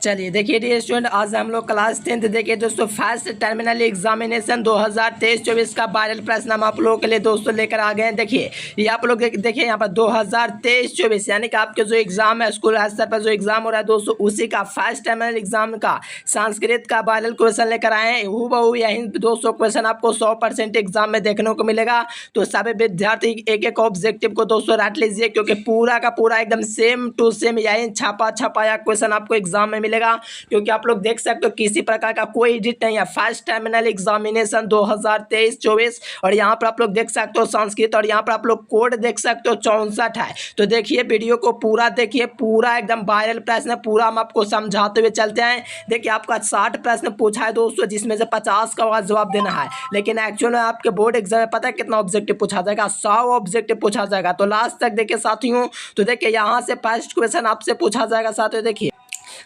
चलिए देखिए dear student, आज हम लोग क्लास 10th देखिए दोस्तों फर्स्ट टर्मिनल एग्जामिनेशन 2023-24 का वायरल प्रश्न हम आप लोगों के लिए दोस्तों लेकर आ गए हैं। देखिए ये आप लोग देखिए यहाँ पर 2023-24 यानी कि आपके जो एग्जाम है स्कूल स्तर पर जो एग्जाम हो रहा है दोस्तों, उसी का फर्स्ट टर्मिनल एग्जाम का संस्कृत का वायरल क्वेश्चन लेकर आए हैं। हूबहू यही दोस्तों क्वेश्चन आपको 100% एग्जाम में देखने को मिलेगा। तो सभी विद्यार्थी एक एक ऑब्जेक्टिव को दोस्तों रट लीजिए, क्योंकि पूरा का पूरा एकदम सेम टू सेम यही छापा छपाया क्वेश्चन आपको एग्जाम में मिलेगा। क्योंकि आप लोग देख सकते हो किसी प्रकार का कोई एडिट नहीं है। फर्स्ट टर्मिनल एग्जामिनेशन 2023-24 और यहाँ पर आप लोग देख सकते हो संस्कृत, और यहाँ पर आप लोग कोड देख सकते हो 64 है। तो देखिए वीडियो को पूरा देखिए, पूरा एकदम वायरल प्रश्न पूरा हम आपको समझाते हुए चलते हैं। देखिए आपका 60 प्रश्न पूछा है दोस्तों, जिसमें से 50 का जवाब देना है, लेकिन एक्चुअल में आपके बोर्ड एग्जाम में पता है कितना ऑब्जेक्टिव पूछा जाएगा? 100 ऑब्जेक्टिव पूछा जाएगा। तो लास्ट तक देखिए साथियों। तो देखिए यहाँ से फर्स्ट क्वेश्चन आपसे पूछा जाएगा साथियों। देखिए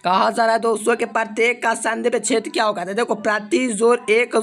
कहा जा रहा है दोस्तों कि प्रत्येक का संदर्भ क्षेत्र क्या होगा? तो देखो प्रति जोर एक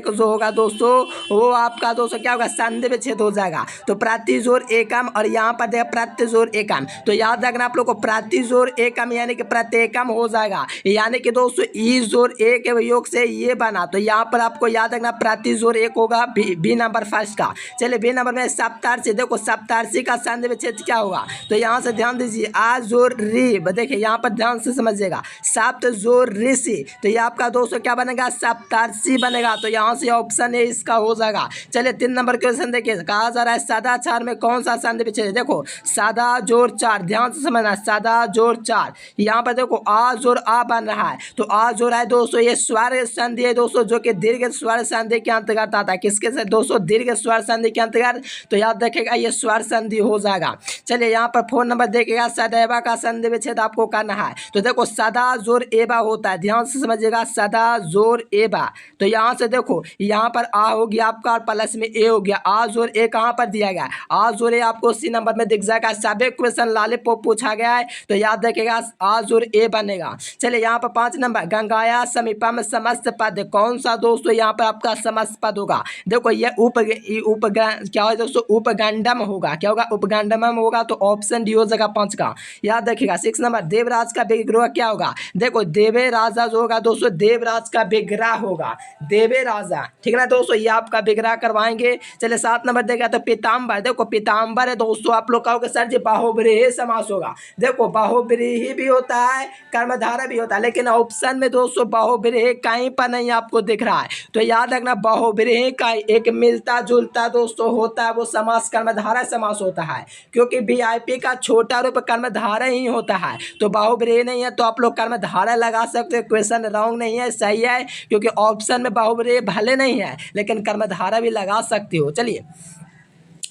जो होगा दोस्तों, वो आपका दोस्तों क्या होगा? संदर्भ क्षेत्र हो जाएगा। तो प्रति जोर एकम, और यहाँ पर देखा प्रति जोर एकम। तो याद रखना आप लोग को प्रति जोर एकम यानी कि प्रत्येकम हो जाएगा। यानी कि दोस्तों ई जोर एक योग से ये बना। तो यहाँ पर आपको याद रखना प्रति जोर एक होगा बी नंबर फर्स्ट का। चलिए बी नंबर में सप्तर्षि, देखो सप्तर्षि का संदर्भ क्षेत्र क्या होगा? तो यहाँ से ध्यान दीजिए आ जोर री, देखिए यहाँ पर ध्यान से समझिएगा सप्त जोर ऋषि। तो ये आपका दोस्तों क्या बनेगा? सप्तर्षि बनेगा। तो यहाँ से ऑप्शन ए इसका हो जाएगा। चलिए 3 नंबर क्वेश्चन देखिए, कहा जा रहा है सदाचार में कौन सा संधि विच्छेद? देखो सदा जोर चार, ध्यान से समझना सदा जोर चार। यहाँ पर देखो आ जोर आ बन रहा है। तो आ जोर है दोस्तों ये स्वर संधि है दोस्तों, जो कि दीर्घ स्वर संधि के अंतर्गत आता है। किसके से दोस्तों? दीर्घ स्वर संधि के अंतर्गत। तो याद रखेगा ये स्वर संधि हो जाएगा। चलिए यहाँ पर 4 नंबर देखिएगा सदैवा का संधि विच्छेद आपको करना है। तो देखो सदा जोर एबा होता है, ध्यान से समझिएगा सदा जोर एबा। तो यहाँ से देखो यहाँ पर आ हो गया आपका, प्लस में ए हो गया। आ जोर ए कहाँ पर दिया गया? आ जोर ए आपको सी नंबर में दिख जाएगा। सभी क्वेश्चन लॉलीपॉप पूछा गया है, तो याद रखिएगा आ जोर ए बनेगा। चलिए यहाँ पर 5 नंबर गंगाया समीपम समस्त पद, कौन सा दोस्तों यहाँ पर आपका समस्त पद होगा? देखो ये क्या है दोस्तों? उपगंडम होगा। क्या होगा? उपगंडम होगा। तो ऑप्शन डी हो जाएगा 5 का। याद रखिएगा 6 नंबर देवराज का विग्रह क्या होगा? देखो देवे राजा जो होगा दोस्तों, देवराज का विग्रह होगा, देवे राजा। ठीक है ना दोस्तों, ये आपका विग्रह करवाएंगे। चलिए 7 नंबर देखा तो पीताम्बर, देखो पीताम्बर है दोस्तों, आप लोग कहोगे सर जी बाहुव्रीहि समास होगा। देखो बाहुव्रीहि भी होता है, कर्मधारय भी होता है, लेकिन ऑप्शन में दोस्तों बाहुव्रीहि कहीं पर नहीं आपको दिख रहा है। तो याद रखना बाहुव्रीहि का एक मिलता जुलता दोस्तों होता है, वो समास कर्मधारय समास होता है, क्योंकि वीआईपी का छोटा रूप कर्मधारय ही होता है। तो बाहुव्रीहि नहीं है तो आप लोग कर्मधारय लगा सकते हो। क्वेश्चन रॉन्ग नहीं है, सही है, क्योंकि ऑप्शन में बाहुव्रीहि भले नहीं है लेकिन कर्मधारय भी लगा सकते हो। चलिए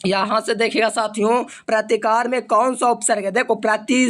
यहाँ से देखिएगा साथियों प्रतिकार में कौन सा उपसर्ग है? देखो प्रति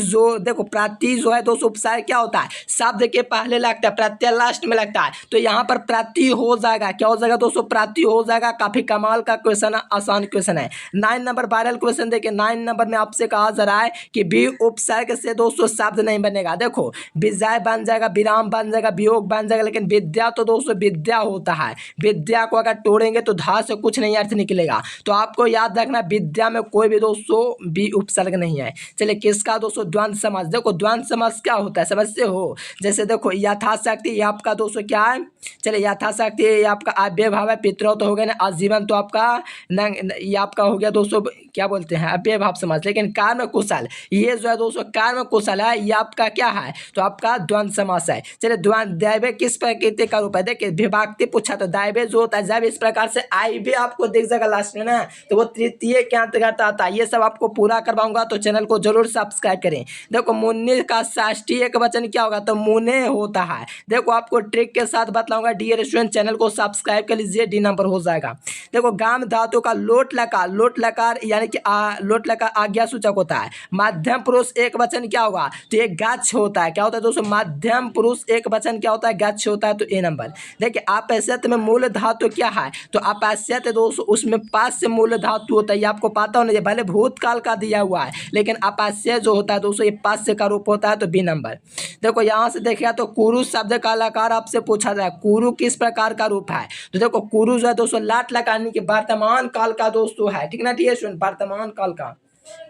जो है दोस्तों उपसर्ग क्या होता है? शब्द के पहले लगता है, प्रत्यय लास्ट में लगता है। तो यहाँ पर प्रति हो जाएगा। क्या हो जाएगा दोस्तों? प्रति हो जाएगा। काफी कमाल का क्वेश्चन है, आसान क्वेश्चन है। 9 नंबर वायरल क्वेश्चन देखिए। 9 नंबर में आपसे कहा जा रहा है कि बी उपसर्ग से दोस्तों शब्द नहीं बनेगा। देखो विजय बन जाएगा, विराम बन जाएगा, वियोग बन जाएगा, लेकिन विद्या तो दोस्तों विद्या होता है। विद्या को अगर तोड़ेंगे तो धा से कुछ नहीं अर्थ निकलेगा। तो आपको याद रखना विद्या में कोई भी दोस्तों बी उपसर्ग नहीं है। चलिए किसका दोस्तों? द्वंद्व समास। देखो द्वंद्व समास क्या होता है समझते हो? जैसे देखो यथाशक्ति, ये आपका दोस्तों क्या है? चलिए यथाशक्ति ये आपका अव्यय भाव है। पितरौ तो हो गया ना, आजीवन तो आपका ये आपका हो गया दोस्तों क्या बोलते हैं? अव्यय भाव समास। लेकिन कर्म कुशल ये जो है दोस्तों कर्म कुशल है, ये आपका क्या है? तो आपका द्वंद्व समास है। चलिए दैवे किस प्रकृति का रूप है? देखिए विभक्ति पूछा तो दैवे जो होता है जब इस प्रकार से आई भी आपको दिख जाएगा लास्ट में ना, तो वो तृतीय के अंतर्गत आता है। ये सब आपको पूरा करवाऊंगा, तो चैनल को जरूर सब्सक्राइब करें। देखो मुन्ने का षष्ठी एक वचन क्या होगा? तो मुने होता है। देखो आपको ट्रिक के साथ बतलाऊंगा। डियर स्टूडेंट चैनल को सब्सक्राइब कर लीजिए, डी नंबर हो जाएगा। देखो गाम धातु का लोट लकार यानी कि लोट लकार आज्ञा सूचक होता है। मध्यम पुरुष एक वचन क्या होगा? तो ये गच्छ होता है। क्या होता है दोस्तों? मध्यम पुरुष एक वचन क्या होता है? गच्छ होता है। तो ए नंबर। देखिए अपस्यत में मूल धातु क्या है? तो अपस्यत दोस्तों उसमें पास से मूल धातु होता है, आपको पता होना चाहिए। भले भूतकाल का दिया हुआ है लेकिन अपास्य जो होता है दोस्तों ये पास्य का रूप होता है। तो बी नंबर। देखो यहाँ से देखिएगा तो कुरु शब्द का लकार आपसे पूछा जाए, कुरु किस प्रकार का रूप है? तो देखो कुरु जो है दोस्तों लाट लगाने के वर्तमान काल का दोस्तों है। ठीक ना? वर्तमान काल का।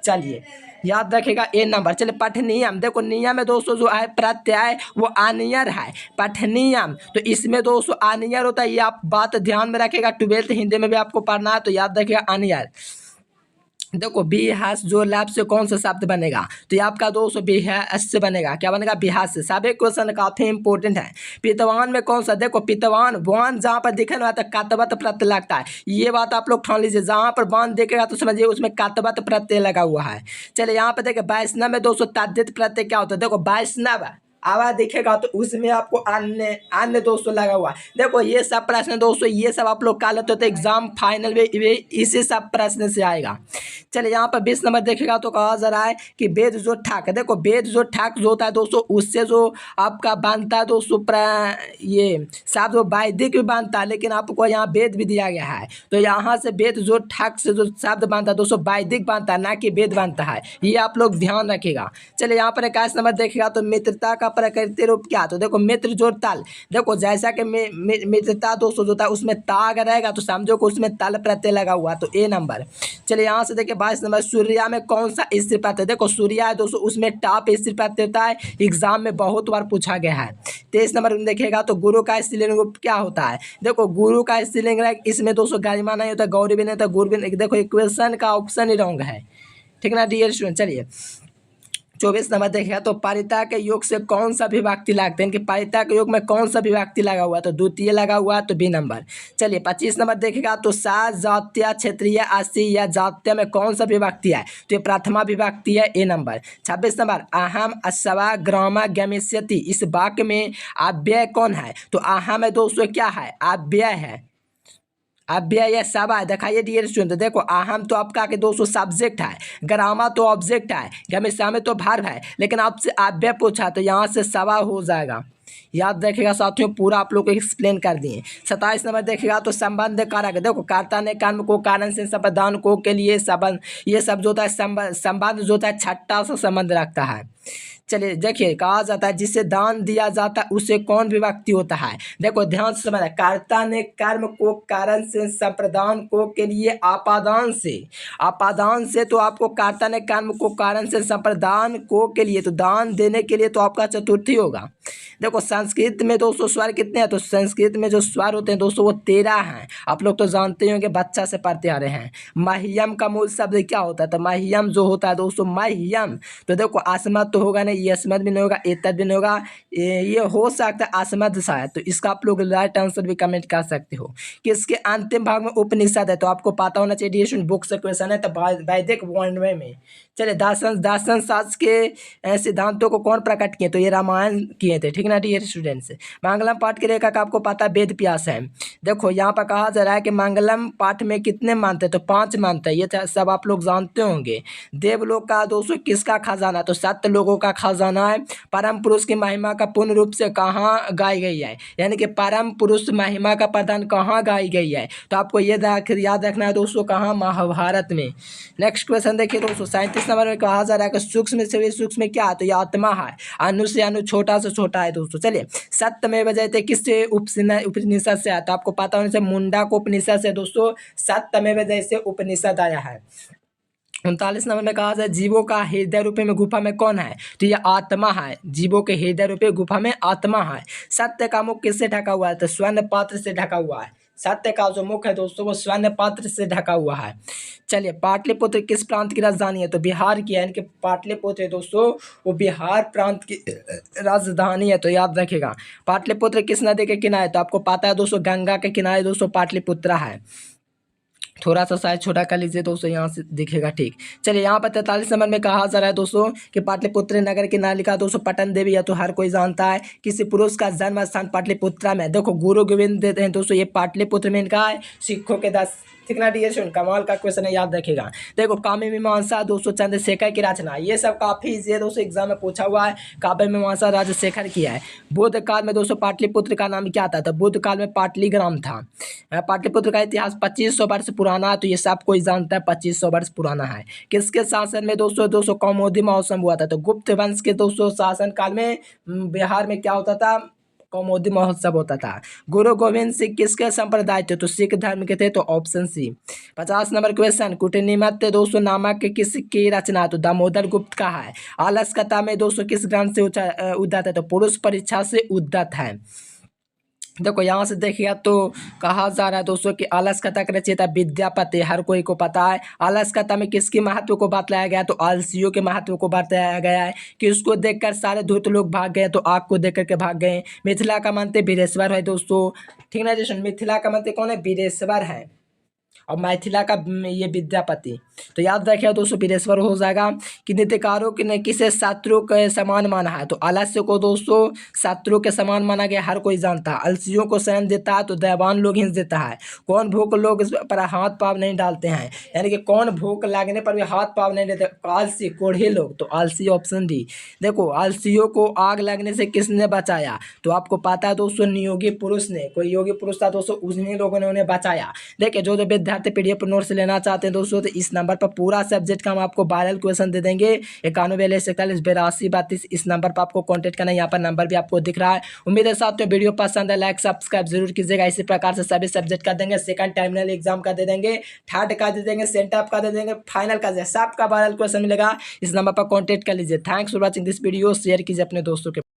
चलिए याद रखेगा ए नंबर। चलिए पठनियम, देखो नियम में दोस्तों जो है प्रत्यय वो आनियर है, पठनियम, तो इसमें दोस्तों आनियर होता है, ये आप बात ध्यान में रखेगा, 12th हिंदी में भी आपको पढ़ना है तो याद रखेगा आनियर। देखो बिहास जो लैब से कौन सा शब्द बनेगा, तो ये आपका दोस्तों बिहास से बनेगा, क्या बनेगा बिहास से। सभी क्वेश्चन काफी इंपॉर्टेंट है। पितवान में कौन सा, देखो पितवान वान जहाँ पर दिखे ना तो कातवत प्रत्यय लगता है, ये बात आप लोग ठान लीजिए, जहाँ पर वान देखेगा तो समझिए उसमें कातवत प्रत्यय लगा हुआ है। चलिए यहाँ पर देखिए वैष्णव में दोस्तों तद्धित प्रत्यय क्या होता है, देखो वैष्णव आवाज दिखेगा तो उसमें आपको अन्य अन्य दोस्तों लगा हुआ है। देखो ये सब प्रश्न दोस्तों ये सब आप लोग का लेते होते एग्जाम फाइनल में इसी सब प्रश्न से आएगा। चलिए यहाँ पर 20 नंबर देखेगा तो कहा जा रहा है कि वेद जो ठाक है, देखो वेद जो ठाक जो होता है दोस्तों उससे जो आपका बांधता है दोस्तों ये शब्द जो वैदिक भी बांधता है, लेकिन आपको यहाँ वेद भी दिया गया है, तो यहाँ से वेद जो ठाक से जो शब्द बांधता है दोस्तों वैदिक बांधता है, ना कि वेद बांधता है, ये आप लोग ध्यान रखिएगा। चलिए यहाँ पर 21 नंबर देखेगा तो मित्रता का प्रकृति रूप क्या, तो देखो मित्र जो तल, देखो जैसा कि मित्रता दोस्तों जो होता है उसमें ता अगर रहेगा तो समझो कि उसमें तल प्रत्यय लगा हुआ, तो ए नंबर। चलिए यहाँ से देखिए 22 नंबर सूर्या में कौन सा स्त्री प्रत्यय, देखो सूर्या है दोस्तों उसमें टाप स्त्री प्रत्यय होता है, एग्जाम में बहुत बार पूछा गया है। 23 नंबर में देखेगा तो गुरु का स्त्रीलिंग रूप क्या होता है, देखो गुरु का स्त्रीलिंग इसमें दोस्तों गरिमा नहीं होता, गौरी भी नहीं होता, गुरु भी नहीं, देखो इक्वेशन का ऑप्शन ही रॉन्ग है, ठीक ना डियर स्टूडेंट। चलिए 24 नंबर देखेगा तो पारिता के योग से कौन सा विभक्ति लगते हैं, कि पारिता के योग में कौन सा विभक्ति लगा हुआ है, तो द्वितीय लगा हुआ है, तो बी नंबर। चलिए 25 नंबर देखेगा तो सा जातीय क्षेत्रीय आसी या जातीय में कौन सा विभक्ति है, तो ये प्रथमा विभक्ति है, ए नंबर। 26 नंबर अहम अस्वा ग्रामा गमिष्यति, इस वाक्य में अव्यय कौन है, तो अहम में दोस्तों क्या है अव्यय है, अव्यय या सबा है। दिखाइए डियर स्टूडेंट, देखो अहम तो आपका के दोस्तों सब्जेक्ट है, ग्रामा तो ऑब्जेक्ट है, गमिष्या में तो भार्ब है, लेकिन आपसे अव्यय पूछा तो यहाँ से सबा हो जाएगा। याद रखिएगा साथियों, पूरा आप लोग को एक्सप्लेन कर दिए। 27 नंबर देखेगा तो संबंध कारक, देखो कर्ता ने कर्म को कारण से संप्रदान को के लिए संबंध, ये सब जो होता है संबंध जो होता है छठा सा संबंध रखता है। चलिए देखिए कहा जाता है जिसे दान दिया जाता है उसे कौन विभक्ति होता है, देखो ध्यान से समझना, कर्ता ने कर्म को कारण से संप्रदान को के लिए आपादान से, आपादान से तो आपको कर्ता ने कर्म को कारण से संप्रदान को के लिए, तो दान देने के लिए तो आपका चतुर्थी होगा। देखो संस्कृत में दोस्तों स्वर कितने हैं, तो संस्कृत में जो स्वर होते हैं दोस्तों वो 13 हैं, आप लोग तो जानते होंगे बच्चा से पढ़ते आ रहे हैं। मह्यम का मूल शब्द क्या होता है, तो मह्यम जो होता है दोस्तों मह्यम, तो देखो अस्मद तो होगा नहीं, ये अस्मद भी नहीं होगा, एतद भी नहीं होगा, ये हो सकता है अस्मद शायद, तो इसका आप लोग राइट आंसर भी कमेंट कर सकते हो। कि इसके अंतिम भाग में उपनिषद है, तो आपको पता होना चाहिए डियर बुक से क्वेश्चन है, तो वैदिक वर्णमय में। चलिए दर्शन शास्त्र के सिद्धांतों को कौन प्रकट किए, तो ये रामायण किए थे, ठीक ना डियर स्टूडेंट्स। मंगलम पाठ के लेखक आपको पता है वेद व्यास है। देखो यहाँ पर कहा जा रहा है कि मंगलम पाठ में कितने मानते हैं, तो 5 मानते हैं, ये सब आप लोग जानते होंगे। देवलोक का दोस्तों किसका खजाना, तो 7 लोगों का खजाना है। परम पुरुष की महिमा का पूर्ण रूप से कहाँ गाई गई है, यानी कि परम पुरुष महिमा का प्रदान कहाँ गाई गई है, तो आपको ये याद रखना है दोस्तों, कहाँ महाभारत में। नेक्स्ट क्वेश्चन देखिए दोस्तों 37 नंबर में कहा जा रहा है कि सूक्ष्म से भी सूक्ष्म क्या है, तो ये आत्मा है, अनु से अनु छोटा से छोटा है दोस्तों। चलिए सत्यमेव जयते किससे उपनिषद से आया, तो आपको पता होने से मुंडा को उपनिषद से दोस्तों सत्यमेव जयते उपनिषद आया है। 39 नंबर में कहा जाए जीवों का हृदय रूपी में गुफा में कौन है, तो ये आत्मा है, जीवों के हृदय रूपी गुफा में आत्मा है। सत्य का मुख किससे ढका हुआ है, तो स्वर्ण पात्र से ढका हुआ है, सत्य का जो मुख है दोस्तों वो स्वर्ण पात्र से ढका हुआ है। चलिए पाटलिपुत्र किस प्रांत की राजधानी है, तो बिहार की है, यानी कि पाटलिपुत्र दोस्तों वो बिहार प्रांत की राजधानी है, तो याद रखिएगा। पाटलिपुत्र किस नदी के किनारे, तो आपको पता है दोस्तों गंगा के किनारे दोस्तों पाटलिपुत्रा है। थोड़ा सा साइज छोटा कर लीजिए दोस्तों, यहाँ से दिखेगा ठीक। चलिए यहाँ पर 43 नंबर में कहा जा रहा है दोस्तों कि पाटलिपुत्र नगर की नालिका दोस्तों पटन देवी है, तो हर कोई जानता है। किसी पुरुष का जन्म स्थान पाटलिपुत्रा में, देखो गुरु गोविंद देते हैं दोस्तों, ये पाटलिपुत्र में इनका है। सिखों के 10 ठीक ना डियर स्टूडेंट, कमाल का क्वेश्चन है, याद रखेगा। देखो काव्य मीमांसा दोस्तों चंद्रशेखर की रचना, ये सब काफी इजी है दोस्तों, एग्जाम में पूछा हुआ है। काव्य मीमांसा राजशेखर की है। बुद्ध काल में दोस्तों पाटलिपुत्र का नाम क्या था, तो बुद्ध काल में पाटलीग्राम था। पाटलिपुत्र का इतिहास 2500 वर्ष पुराना है, तो ये सब कोई जानता है 2500 वर्ष पुराना है। किसके शासन में दोस्तों कौमुदी महोत्सव हुआ था, तो गुप्त वंश के दोस्तों शासन काल में बिहार में क्या होता था, कौमुदी महोत्सव होता था। गुरु गोविंद सिंह किसके संप्रदाय थे? तो सिख धर्म के थे, तो ऑप्शन सी। 50 नंबर क्वेश्चन, कुटनीमत दोस्तों नामक किसकी रचना? तो दामोदर गुप्त का है। आलस कथा में दोस्तों किस ग्रंथ से उद्धत है? तो पुरुष परीक्षा से उद्धत है। देखो यहाँ से देखिएगा तो कहा जा रहा है दोस्तों कि आलस कथा का रचयिता विद्यापति, हर कोई को पता है। आलस कथा में किसके महत्व को बतलाया गया? तो आलसियों के महत्व को बताया गया है कि उसको देखकर सारे धूर्त लोग भाग गए, तो आग को देख करके भाग गए। मिथिला का मंत्री वीरेश्वर है दोस्तों, ठीक ना जी। मिथिला का मंत्री कौन है? वीरेश्वर है। और मैथिला का ये विद्यापति। तो याद रखिए दोस्तों वीरेश्वर हो जाएगा। कि नीतिकारों ने किसे शत्रु के समान माना है? तो आलस्य को दोस्तों शत्रु के समान माना गया, हर कोई जानता है। अलसियों को शरण देता है, तो दैवान लोग हिंस देता है। कौन भूख लोग इस पर हाथ पाव नहीं डालते हैं? यानी कि कौन भूख लगने पर भी हाथ पाव नहीं देते? आलसी, कोढ़े लोग। तो आलसी ऑप्शन डी। देखो आलसियों को आग लगने से किसने बचाया? तो आपको पता है दोस्तों नियोगी पुरुष ने, कोई योगी पुरुष था दोस्तों, उन्हीं लोगों ने उन्हें बचाया। देखिए जो विद्यार्थी पीडीएफ नोट्स लेना चाहते हैं दोस्तों, तो इस नंबर पर पूरा सब्जेक्ट का हम आपको वायरल क्वेश्चन दे देंगे। 914142 इस नंबर पर आपको कांटेक्ट करना है। यहाँ पर नंबर भी आपको दिख रहा है। उम्मीद है साथियों वीडियो पसंद है, लाइक सब्सक्राइब जरूर कीजिएगा। इसी प्रकार से सभी सब्जेक्ट का देंगे, सेकंड टर्मिनल एग्जाम का दे देंगे, थर्ड का दे देंगे, सेंटअप का दे देंगे, फाइनल का सबका वायरल क्वेश्चन मिलेगा। इस नंबर पर कॉन्टेक्ट कर लीजिए। Thanks for watching this video. Share कीजिए अपने दोस्तों के